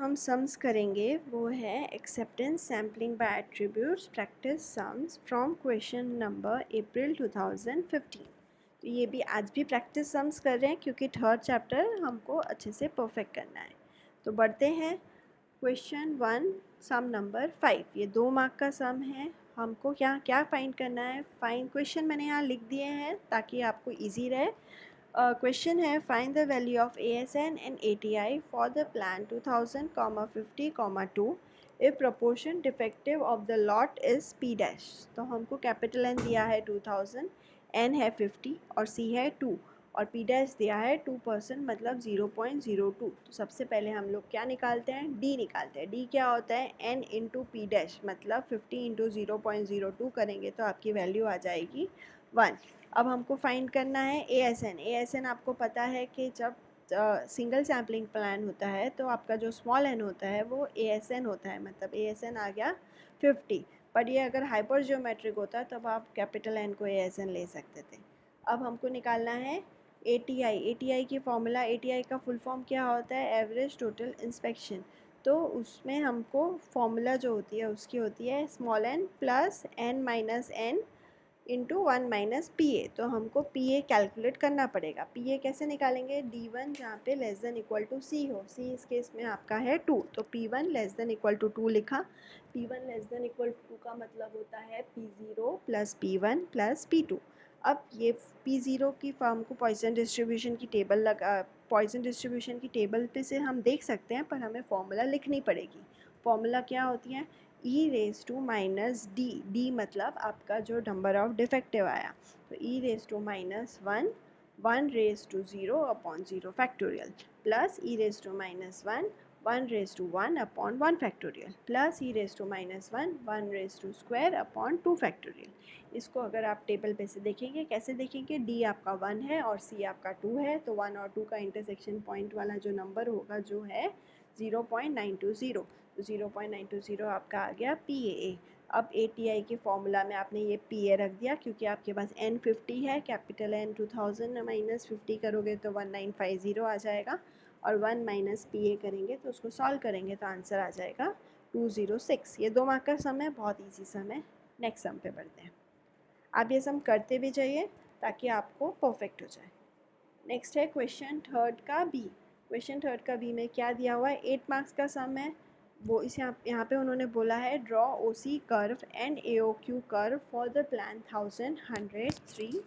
हम सम्स करेंगे वो है acceptance sampling by attributes practice sums from question number April 2015। तो ये भी आज भी प्रैक्टिस सम्स कर रहे हैं क्योंकि थर्ड चैप्टर हमको अच्छे से परफेक्ट करना है। तो बढ़ते हैं क्वेश्चन 1 सम नंबर 5। ये 2 मार्क का सम है। हमको क्या क्या फाइंड करना है। फाइंड क्वेश्चन मैंने यहाँ लिख दिए हैं ताकि आपको ईजी रहे। क्वेश्चन है find the value of ASN and ATI for the plan 2000, 50, 2 if proportion defective of the lot is P dash. तो हमको कैपिटल N दिया है 2000, N है 50 और C है 2 और P डैश दिया है 2% मतलब 0.02। तो सबसे पहले हम लोग क्या निकालते हैं, D निकालते हैं। D क्या होता है, N इंटू P डैश मतलब 50 इंटू 0.02 करेंगे तो आपकी वैल्यू आ जाएगी 1। अब हमको फाइंड करना है ASN। ASN आपको पता है कि जब सिंगल सैम्पलिंग प्लान होता है तो आपका जो स्मॉल n होता है वो ASN होता है, मतलब ASN आ गया 50। पर ये अगर हाइपर जियोमेट्रिक होता है तब आप कैपिटल N को ASN ले सकते थे। अब हमको निकालना है ATI। ATI की फॉर्मूला, ATI का फुल फॉर्म क्या होता है, एवरेज टोटल इंस्पेक्शन। तो उसमें हमको फॉर्मूला जो होती है उसकी होती है small n plus n minus n into 1 minus PA। तो हमको PA कैलकुलेट करना पड़ेगा। PA कैसे निकालेंगे, D1 जहाँ पे less than equal to C हो। C इस केस में आपका है 2, तो P1 less than equal to 2 लिखा। P1 less than equal to 2 का मतलब होता है P0 plus P1 plus P2। अब ये P0 की फॉर्म को पॉइसन डिस्ट्रीब्यूशन की टेबल लगा, पॉइसन डिस्ट्रीब्यूशन की टेबल पे से हम देख सकते हैं, पर हमें फॉर्मूला लिखनी पड़ेगी। फॉर्मूला क्या होती है, e raise to minus D. D मतलब आपका जो नंबर ऑफ डिफेक्टिव आया, तो e raise to minus 1, 1 raise to 0 upon 0 factorial plus e raise to minus 1, 1 raise to 1 upon 1 factorial plus e raise to minus 1, 1 raise to square upon 2 factorial. इसको अगर आप table पे से देखेंगे, कैसे देखेंगे, डी आपका 1 है और सी आपका 2 है, तो 1 और 2 का इंटरसेक्शन पॉइंट वाला जो नंबर होगा जो है 0.920। तो 0.920 आपका आ गया PA। अब ATI के फॉर्मूला में आपने ये PA रख दिया क्योंकि आपके पास N 50 है, कैपिटल N 2000 माइनस 50 करोगे तो 1950 आ जाएगा और 1 माइनस PA करेंगे तो उसको सॉल्व करेंगे तो आंसर आ जाएगा 206। ये 2 मार्क का सम है, बहुत ईजी सम है। नेक्स्ट सम पे बढ़ते हैं। आप ये सम करते भी जाइए ताकि आपको परफेक्ट हो जाए। नेक्स्ट है क्वेश्चन थर्ड का बी। क्वेश्चन थर्ड का बी में क्या दिया हुआ है, 8 मार्क्स का सम है। वो इस यहाँ पे उन्होंने बोला है draw OC curve and AOQ curve for the plan 1000, 100, 3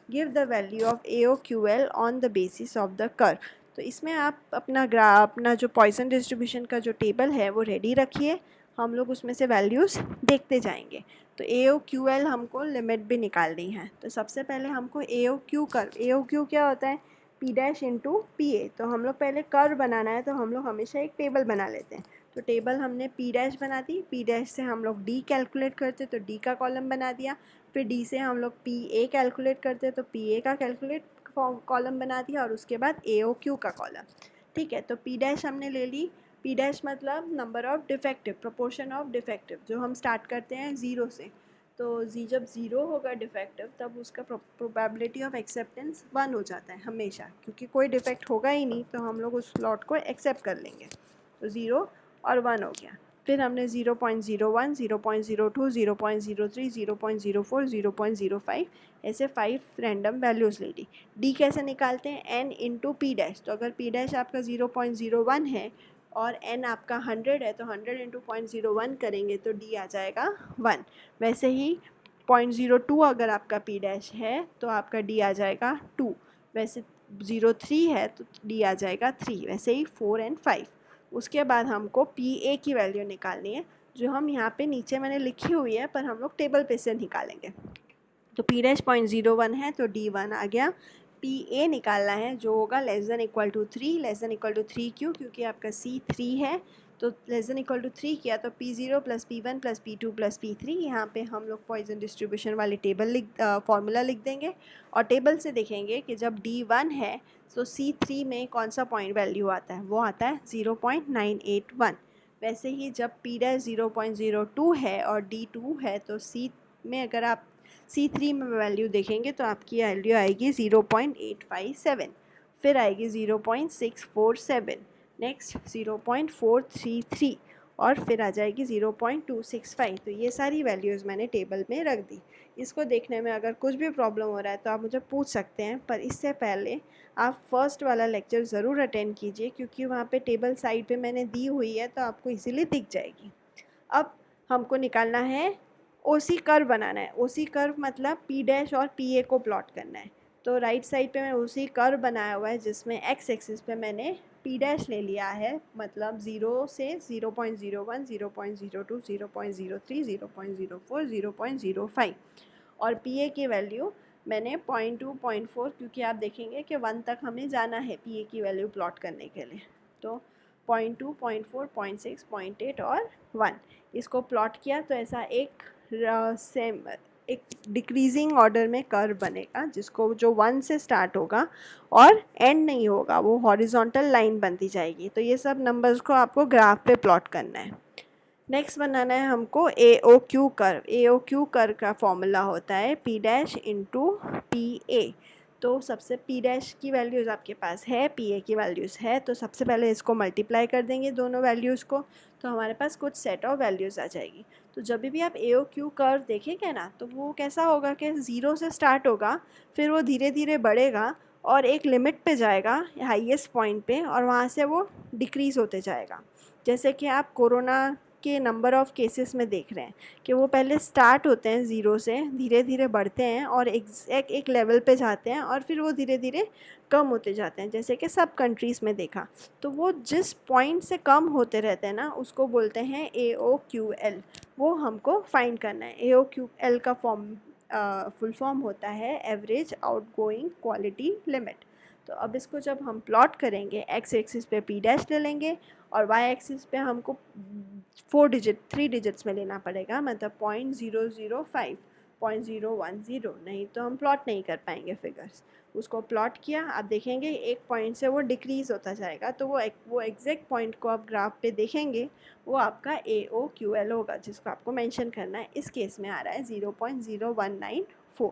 give the value of AOQL on the basis of the curve. तो इसमें आप अपना जो पॉइसन डिस्ट्रीब्यूशन का जो टेबल है वो रेडी रखिए, हम लोग उसमें से वैल्यूज़ देखते जाएंगे। तो AOQL हमको लिमिट भी निकालनी है। तो सबसे पहले हमको AOQ कर्व, AOQ क्या होता है, P डैश इंटू PA। तो हम लोग पहले कर्व बनाना है तो हम लोग हमेशा एक टेबल बना लेते हैं। तो टेबल हमने P डैश बना दी, P डैश से हम लोग D कैलकुलेट करते तो D का कॉलम बना दिया, फिर D से हम लोग PA कैलकुलेट करते तो PA का कैलकुलेट कॉलम बना दिया और उसके बाद AOQ का कॉलम। ठीक है, तो P डैश हमने ले ली। P डैश मतलब number of defective, proportion of defective, जो हम स्टार्ट करते हैं 0 से। तो जब 0 होगा डिफेक्टिव तब उसका प्रोबेबिलिटी ऑफ एक्सेप्टेंस 1 हो जाता है हमेशा, क्योंकि कोई डिफेक्ट होगा ही नहीं तो हम लोग उस लॉट को एक्सेप्ट कर लेंगे। तो 0 और 1 हो गया। फिर हमने 0.01, 0.02, 0.03, 0.04, 0.05 ऐसे 5 रैंडम वैल्यूज़ ले ली। डी कैसे निकालते हैं, n इंटू पी डैश। तो अगर पी डैश आपका 0.01 है और n आपका 100 है तो 100 इंटू 0.01 करेंगे तो d आ जाएगा 1। वैसे ही 0.02 अगर आपका p डैश है तो आपका d आ जाएगा 2। वैसे 0.3 है तो d आ जाएगा 3। वैसे ही 4 एंड 5। उसके बाद हमको PA की वैल्यू निकालनी है जो हम यहाँ पे नीचे मैंने लिखी हुई है, पर हम लोग टेबल पे से निकालेंगे। तो P डैश 0.01 है तो D1 आ गया। PA निकालना है जो होगा less than equal to 3। Less than equal to 3 क्यों, क्योंकि आपका C 3 है, तो लेस देन इक्वल टू 3 किया तो P0 plus P1 plus P2 plus P3। यहाँ पे हम लोग पॉइजन डिस्ट्रीब्यूशन वाली टेबल फॉर्मूला लिख देंगे और टेबल से देखेंगे कि जब D1 है तो C3 में कौन सा पॉइंट वैल्यू आता है, वो आता है 0.981। वैसे ही जब P डैश 0.02 है और D2 है तो C में अगर आप C3 में वैल्यू देखेंगे तो आपकी वैल्यू आएगी 0.857, फिर आएगी 0.647, नेक्स्ट 0.433 और फिर आ जाएगी 0.265। तो ये सारी वैल्यूज़ मैंने टेबल में रख दी। इसको देखने में अगर कुछ भी प्रॉब्लम हो रहा है तो आप मुझे पूछ सकते हैं, पर इससे पहले आप फर्स्ट वाला लेक्चर ज़रूर अटेंड कीजिए, क्योंकि वहाँ पे टेबल साइड पे मैंने दी हुई है तो आपको इजीली दिख जाएगी। अब हमको निकालना है ओसी कर्व बनाना है। ओसी कर्व मतलब पी डैश और पी ए को प्लॉट करना है। तो राइट साइड पे मैं ओसी कर्व बनाया हुआ है जिसमें एक्स एक्सिस पे मैंने पी डैश ले लिया है, मतलब 0 से 0.01, 0.02, 0.03, 0.04, 0.05 और पी ए की वैल्यू मैंने 0.2, 0.4, क्योंकि आप देखेंगे कि 1 तक हमें जाना है पी ए की वैल्यू प्लॉट करने के लिए। तो 0.2, 0.4, 0.6, 0.8 और 1 इसको प्लॉट किया तो ऐसा एक डिक्रीजिंग ऑर्डर में कर्व बनेगा, जिसको जो 1 से स्टार्ट होगा और एंड नहीं होगा, वो हॉरिजॉन्टल लाइन बनती जाएगी। तो ये सब नंबर्स को आपको ग्राफ पे प्लॉट करना है। नेक्स्ट बनाना है हमको ए ओ क्यू कर्व। ए ओ क्यू कर्व का फॉर्मूला होता है P dash into P A. तो सबसे पी डैश की वैल्यूज़ आपके पास है, पी ए की वैल्यूज़ है, तो सबसे पहले इसको मल्टीप्लाई कर देंगे दोनों वैल्यूज़ को, तो हमारे पास कुछ सेट ऑफ वैल्यूज़ आ जाएगी। तो जब भी आप ए ओ क्यू कर्व देखेंगे ना, तो वो कैसा होगा कि 0 से स्टार्ट होगा, फिर वो धीरे धीरे बढ़ेगा और एक लिमिट पे जाएगा हाईएस्ट पॉइंट पे, और वहाँ से वो डिक्रीज़ होते जाएगा। जैसे कि आप कोरोना के नंबर ऑफ़ केसेस में देख रहे हैं कि वो पहले स्टार्ट होते हैं 0 से, धीरे धीरे बढ़ते हैं और एक लेवल पे जाते हैं और फिर वो धीरे धीरे कम होते जाते हैं, जैसे कि सब कंट्रीज़ में देखा। तो वो जिस पॉइंट से कम होते रहते हैं ना, उसको बोलते हैं ए ओ क्यू एल। वो हमको फाइंड करना है। ए ओ क्यू एल का फुल फॉर्म होता है एवरेज आउटगोइंग क्वालिटी लिमिट। तो अब इसको जब हम प्लॉट करेंगे, एक्स एक्सिस पे पी डैश ले लेंगे और वाई एक्सिस पे हमको 3 डिजिट्स में लेना पड़ेगा, मतलब 0.005, 0.010। नहीं तो हम प्लॉट नहीं कर पाएंगे फिगर्स। उसको प्लॉट किया, आप देखेंगे एक पॉइंट से वो डिक्रीज़ होता जाएगा, तो वो एग्जैक्ट पॉइंट को आप ग्राफ पे देखेंगे, वो आपका ए ओ क्यू एल होगा, जिसको आपको मेंशन करना है। इस केस में आ रहा है 0.0194।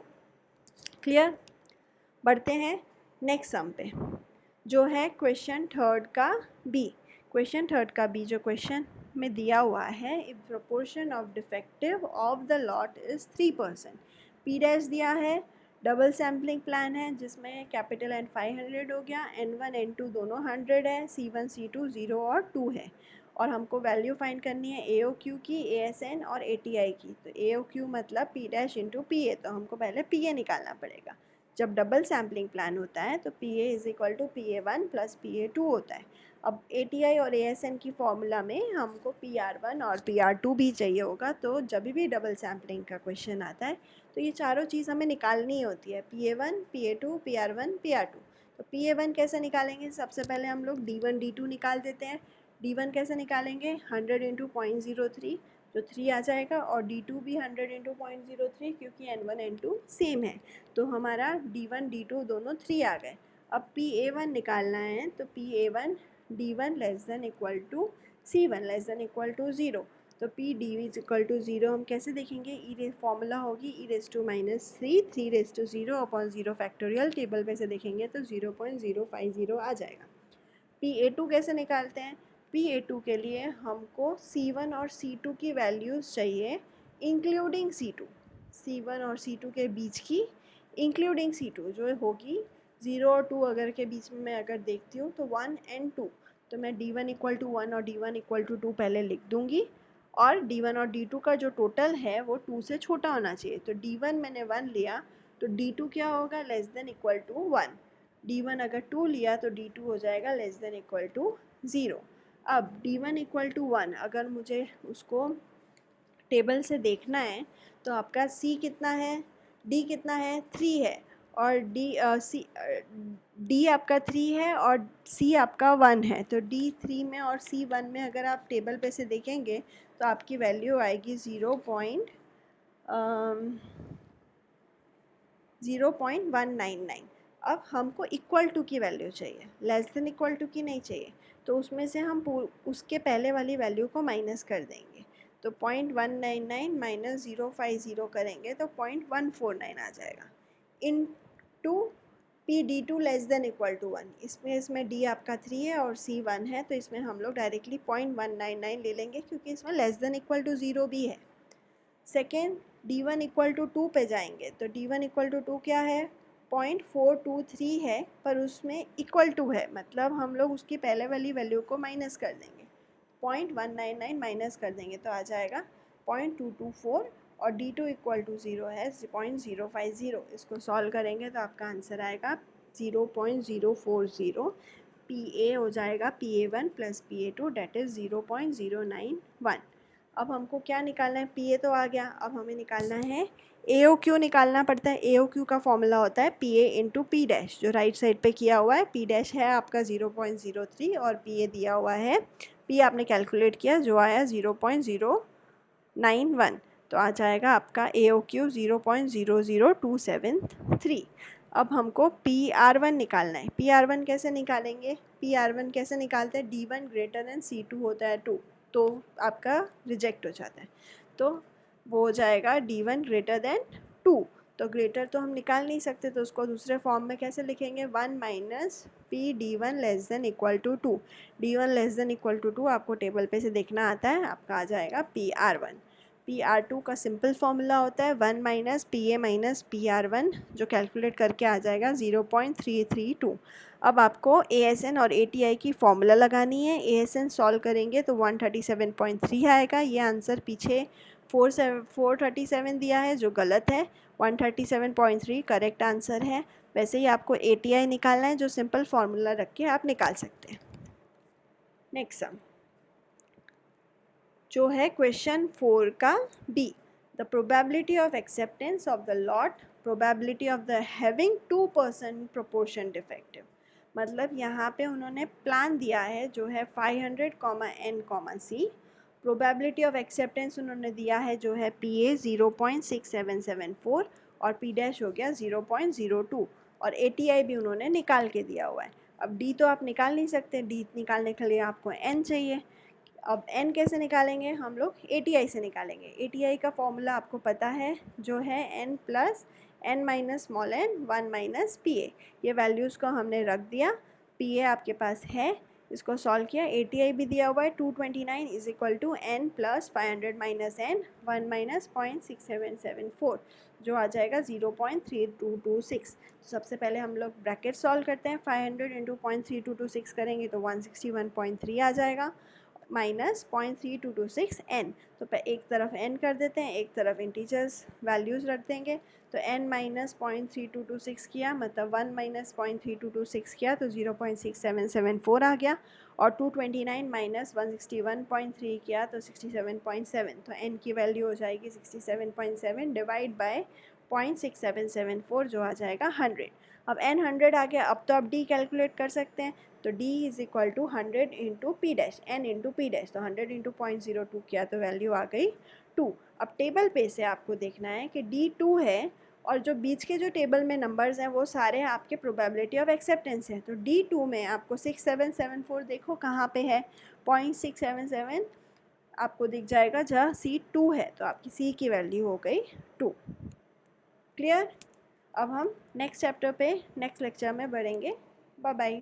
क्लियर? बढ़ते हैं नेक्स्ट सम पे, जो है क्वेश्चन थर्ड का बी। क्वेश्चन थर्ड का बी जो क्वेश्चन में दिया हुआ है, if proportion of defective of the lot is 3%। P dash दिया है, डबल सैम्पलिंग प्लान है जिसमें कैपिटल एन 500 हो गया, N1 N2 दोनों 100 है, C1 C2 0 और 2 है, और हमको वैल्यू फाइंड करनी है ए ओ क्यू की, ASN और ATI की। तो ए ओ क्यू मतलब P dash into P A, तो हमको पहले पी ए निकालना पड़ेगा। जब डबल सैम्पलिंग प्लान होता है तो P A is equal to PA1 plus PA2 होता है। अब ATI और ASN की फॉर्मूला में हमको PR1 और PR2 भी चाहिए होगा। तो जब भी डबल सैम्पलिंग का क्वेश्चन आता है तो ये चारों चीज़ हमें निकालनी होती है, PA1, PA2, PR1, PR2। तो PA1 कैसे निकालेंगे? सबसे पहले हम लोग D1 D2 निकाल देते हैं। D1 कैसे निकालेंगे? 100 इंटू 0.03, जो 3 आ जाएगा, और D2 भी 100 इंटू 0.03, क्योंकि N1 N2 सेम है। तो हमारा D1 D2 दोनों 3 आ गए। अब PA1 निकालना है, तो PA1 D1 less than equal to C1 less than equal to 0। तो P D is equal to 0 हम कैसे देखेंगे? फॉर्मूला होगी e⁻³ 3⁻0 अपॉन 0 फैक्टोरियल। टेबल पे से देखेंगे तो 0.050 आ जाएगा। PA2 कैसे निकालते हैं? PA2 के लिए हमको C1 और C2 की वैल्यूज़ चाहिए इंक्लूडिंग C2। C1 और C2 के बीच की इंक्लूडिंग C2 जो होगी 0 और 2 अगर के बीच में मैं अगर देखती हूँ तो 1 and 2। तो मैं D1 इक्वल टू 1 और D1 इक्वल टू 2 पहले लिख दूँगी, और D1 और D2 का जो टोटल है वो 2 से छोटा होना चाहिए। तो D1 मैंने 1 लिया, तो D2 क्या होगा? Less than equal to 1। D1 अगर 2 लिया तो D2 हो जाएगा लेस देन इक्वल टू 0। अब D1 इक्वल टू 1 अगर मुझे उसको टेबल से देखना है तो आपका C कितना है, D कितना है? 3 है, और D आपका 3 है और C आपका 1 है। तो D 3 में और C 1 में अगर आप टेबल पे से देखेंगे तो आपकी वैल्यू आएगी 0.199। अब हमको इक्वल टू की वैल्यू चाहिए, लेस देन इक्वल टू की नहीं चाहिए। तो उसमें से हम उसके पहले वाली वैल्यू को माइनस कर देंगे। तो 0.199 माइनस 050 करेंगे तो 0.149 आ जाएगा। In two P D two less than equal to 1, इसमें डी आपका 3 है और सी 1 है, तो इसमें हम लोग डायरेक्टली 0.199 ले लेंगे क्योंकि इसमें लेस देन इक्वल टू 0 भी है। Second, D one equal to 2 पे जाएंगे, तो डी वन इक्वल टू 2 क्या है, 0.423 है, पर उसमें इक्वल टू है, मतलब हम लोग उसकी पहले वाली वैल्यू को माइनस कर देंगे, 0.199 माइनस कर देंगे तो आ जाएगा 0.224, और डी टू इक्वल टू 0 है 0.050। इसको सॉल्व करेंगे तो आपका आंसर आएगा 0.040, पी ए हो जाएगा P A one plus P A two, that is 0.091। अब हमको क्या निकालना है, पी ए तो आ गया, अब हमें निकालना है ए ओ क्यू निकालना पड़ता है। ए ओ क्यू का फॉर्मूला होता है P A into P dash, जो राइट साइड पे किया हुआ है, पी डैश है आपका 0.03 और पी ए दिया हुआ है, पी आपने कैलकुलेट किया जो आया 0.091, तो आ जाएगा आपका ए ओ क्यू 0.00273। अब हमको पी आर वन निकालना है। पी आर वन कैसे निकालेंगे, पी आर वन कैसे निकालते हैं, D one greater than C two होता है 2, तो आपका रिजेक्ट हो जाता है, तो वो हो जाएगा डी वन ग्रेटर देन 2, तो ग्रेटर तो हम निकाल नहीं सकते, तो उसको दूसरे फॉर्म में कैसे लिखेंगे, 1 minus P D one less than equal to 2, D one less than equal to 2 आपको टेबल पे से देखना आता है, आपका आ जाएगा P R one. P R two का सिंपल फॉर्मूला होता है 1 minus P A minus P R one, जो कैलकुलेट करके आ जाएगा 0.332। अब आपको ए एस एन और ए टी आई की फॉर्मूला लगानी है। ए एस एन सॉल्व करेंगे तो 137.3 आएगा, ये आंसर पीछे 437 दिया है जो गलत है, 137.3 करेक्ट आंसर है। वैसे ही आपको ए टी आई निकालना है, जो सिंपल फार्मूला रख के आप निकाल सकते हैं। नेक्स्ट सम जो है क्वेश्चन 4 का B, the probability of acceptance of the lot, probability of the having 2% proportion defective. मतलब यहाँ पे उन्होंने प्लान दिया है जो है 500, n, c। Probability of acceptance उन्होंने दिया है जो है पी ए 0.6774 और पी डैश हो गया 0.02, और ए टी आई भी उन्होंने निकाल के दिया हुआ है। अब डी तो आप निकाल नहीं सकते, डी निकालने के लिए आपको एन चाहिए। अब n कैसे निकालेंगे, हम लोग ए टी आई से निकालेंगे। ए टी आई का फॉर्मूला आपको पता है जो है n plus n minus small n 1 minus P ए, ये वैल्यूज़ को हमने रख दिया, पी ए आपके पास है, इसको सॉल्व किया, ए टी आई भी दिया हुआ है 229 is equal to n plus 500 minus n 1 minus 0.6774, जो आ जाएगा 0.3226। सबसे पहले हम लोग ब्रैकेट सॉल्व करते हैं, 500 इंटू 0.3226 करेंगे तो 161.3 आ जाएगा, माइनस 0.3226 n, तो एक तरफ n कर देते हैं, एक तरफ इंटीजर्स वैल्यूज़ रख देंगे, तो n माइनस 0.3226 किया, मतलब 1 माइनस 0.3226 किया तो 0.6774 आ गया, और 229 माइनस 161.3 किया तो 67.7, तो n की वैल्यू हो जाएगी 67.7 डिवाइड बाय 0.6774, जो आ जाएगा 100। अब n 100 आ गया, अब तो आप d कैलकुलेट कर सकते हैं, तो d is equal to 100 into P dash, n into P dash, तो 100 इंटू 0.02 किया तो वैल्यू आ गई 2। अब टेबल पे से आपको देखना है कि d 2 है, और जो बीच के जो टेबल में नंबर्स हैं वो सारे आपके प्रोबेबिलिटी ऑफ एक्सेप्टेंस है, तो d 2 में आपको 6774 देखो कहाँ पे है, 0.677 आपको दिख जाएगा जहाँ c 2 है, तो आपकी c की वैल्यू हो गई 2। क्लियर। अब हम नेक्स्ट चैप्टर पे नेक्स्ट लेक्चर में बढ़ेंगे। Bye bye.